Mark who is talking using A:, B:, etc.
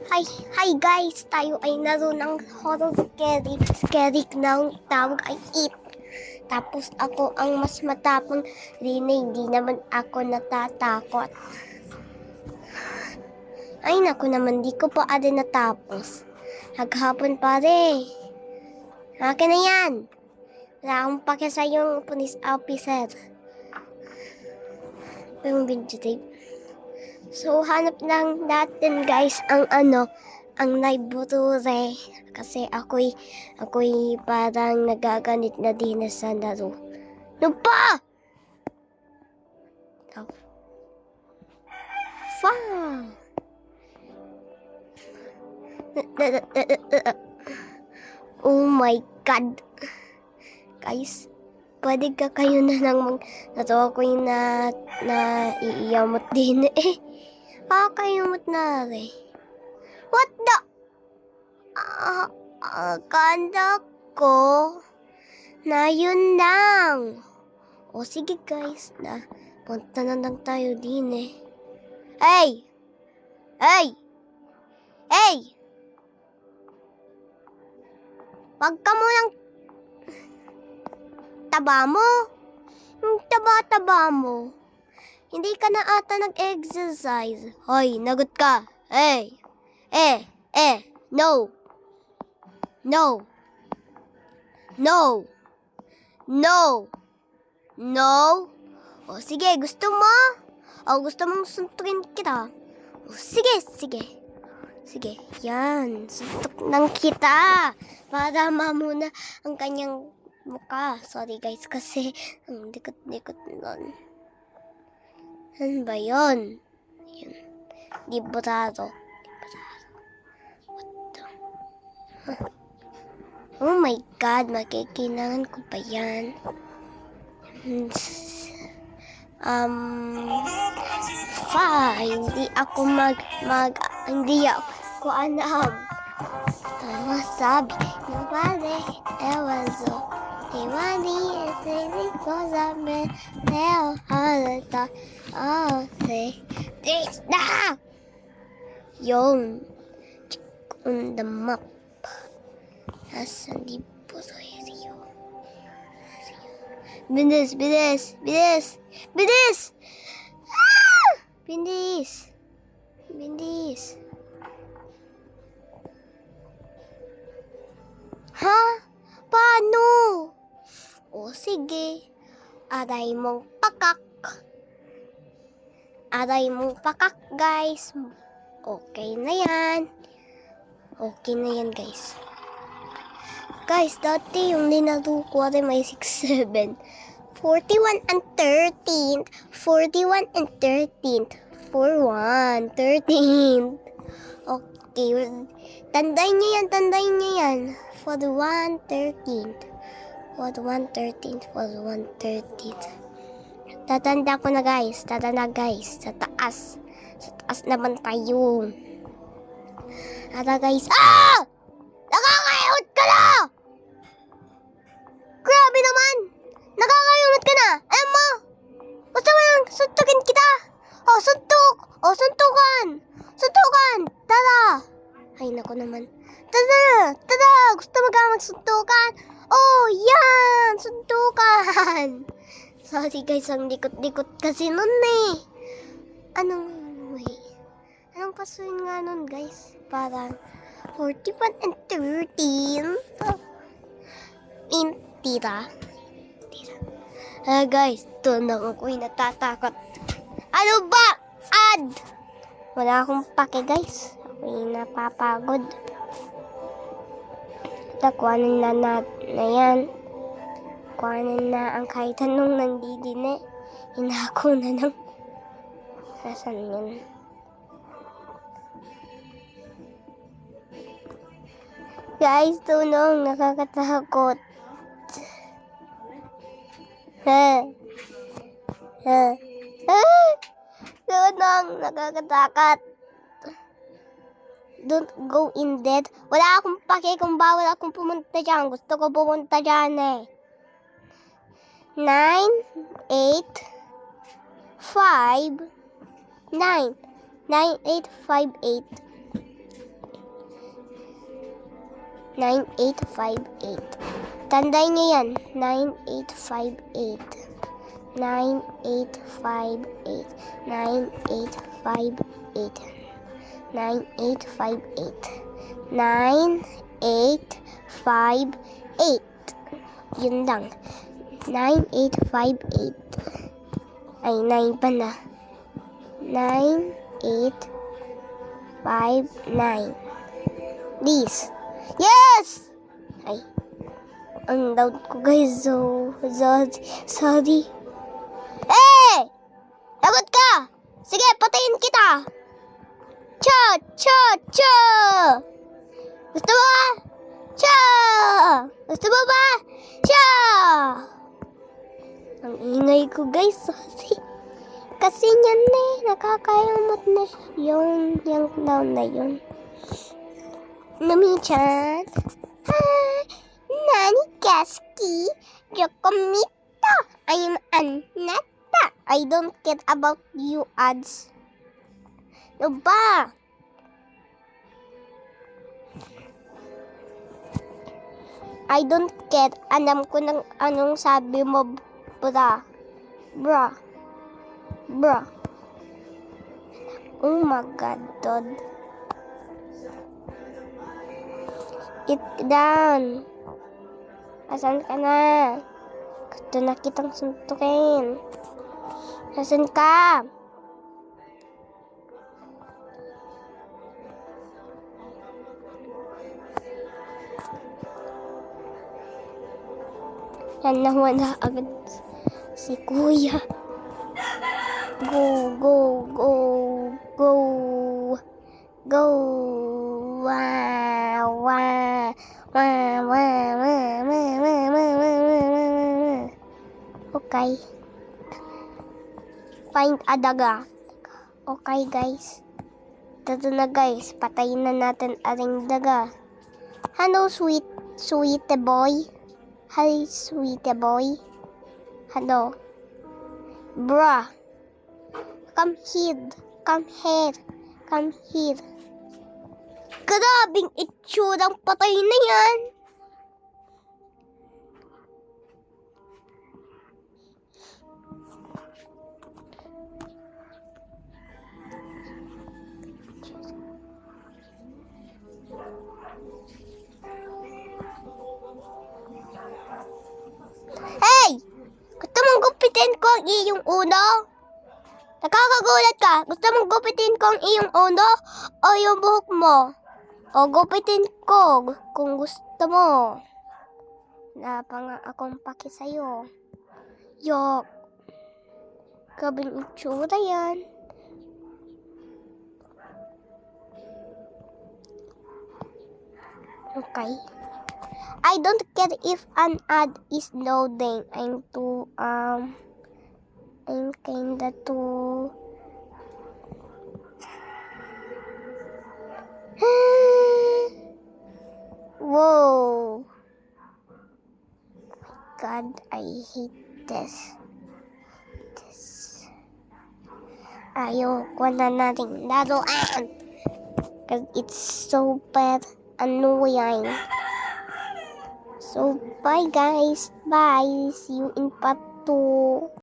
A: Hi guys! Tayo ay naroon ng horror scary. Scary na ang tawag ay It. Tapos ako ang mas matapang rin, hindi naman ako natatakot. Ay naku naman, di ko pa rin natapos. Naghapon pa rin. Akin na yan. Wala akong pake sa yung police officer. Yung videotape. So, hanap lang natin guys ang library. Kasi ako'y parang nagaganit na din sa laro. Ano pa? Oh my God. Guys, pwede ka kayo na lang nato ako yung iiyamot din eh. Kakayamot na rin. What the? Akala ko na yun lang. O sige guys, punta na lang tayo din eh. Hey! Hey! Hey! Wag ka munang taba mo. Yung taba-taba mo. Hindi ka na ata nag-exercise. Hoy, nagot ka. Hey! No! No! No! No! No! O sige, gusto mo? O gusto mong suntukin kita? O sige. Sige, yan. Suntok lang kita. Para mamuna ang kanyang mukha. Sorry guys, kasi ang likot-likot nun. Ano ba yun? Yun. Librado. What the? Huh? Oh my God, makikinangan ko pa yan. Hindi ako hindi ako alam. Sabi, nobody ever saw. Nobody is living for something. They'll hold the this na! Yun. Check on the map. Nasa library yun. Bilis! Ah! Bilis! Ha? Paano? O sige. Aray mong pakak guys. Okay na yan guys. Guys, dati yung linaro ko rin may 6-7. 41 and 13th. 41 and 13th. 41, 13th. Okay. Tandayin niyo yan. 41, 13th. 41, 13th. 41, 13th. Tatanda ko na guys. Sa taas. Sa taas naman tayo. Ata guys. Ah! Nakakayamot ka na! Grabe naman! Nakakayamot ka na! Alam mo! Gusto mo lang suntukin kita! O, suntuk! O, suntukan! Tara! Ay, naku naman. Tara! Gusto mo ka magsuntukan? Oh, yan! Suntukan! Sorry guys, ang likot-likot kasi nun eh. Anong pasuin nga nun guys? Parang 41 and 13. Tira. Guys, doon lang ako'y natatakot. Ano ba? Wala akong pake guys. Ako'y napapagod. Kuhanin na yan. Kuhanin na ang kahit anong nandidine. Hinako na lang. Nasaan yun? Guys, tulong. Nakakatakot. Tulong. Nakakatakot. Don't go in dead. Wala akong pake kung bawal akong pumunta dyan. Gusto ko pumunta dyan eh. 9, 8, 5, 9. 9, 8, 5, 8. 9858. Tandaan niyo yan. 9858. 9858. 9858. 9858. 9858. Yun lang. 9858. Ay, 9 pa na. 9859. This. Yes! Ay. Ang loud ko guys. Sorry. Eh! Lagot ka! Sige, patayin kita! Cha! Cha! Cha! Gusto mo ba? Cha! Gusto mo ba? Cha! Ang ingay ko guys. Sorry. Kasi yan nakakayamot na yung down na yun. Nami-chan. Hi! Nani Kaski? Yokomita. I'm Anata. I don't care about you ads. Ano ba? I don't care. Alam ko ng anong sabi mo, bra. Bra. Bra. Oh my God, Dad. Get down. Asan ka na? Gusto na kitang suntukin. Asan ka? Yan, nawala agad si Kuya. Go, go, go, go, go. Wow, wow, wow, wow, wow, wow. Okay. Find a daga. Okay, guys. Dito na, guys. Patayin na natin aring daga. Hello, sweet boy. Hi, sweet boy. Hello. Bruh. Come here. Come here. Come here. Grabing itsurang patay na yan. Hey! Gusto mong gupitin ko ang iyong ulo? Nakakagulat ka. Gusto mong gupitin ko ang iyong ulo o yung buhok mo? O gupitin ko kung gusto mo. Wala pa nga akong paki sa'yo. Yok. Grabing itsura yan. Okay. I don't care if an ad is loading. I'm kinda too whoa. God, I hate this. Ayoko na nating laruan. Cause it's so bad annoying. So, bye guys. Bye. See you in part 2.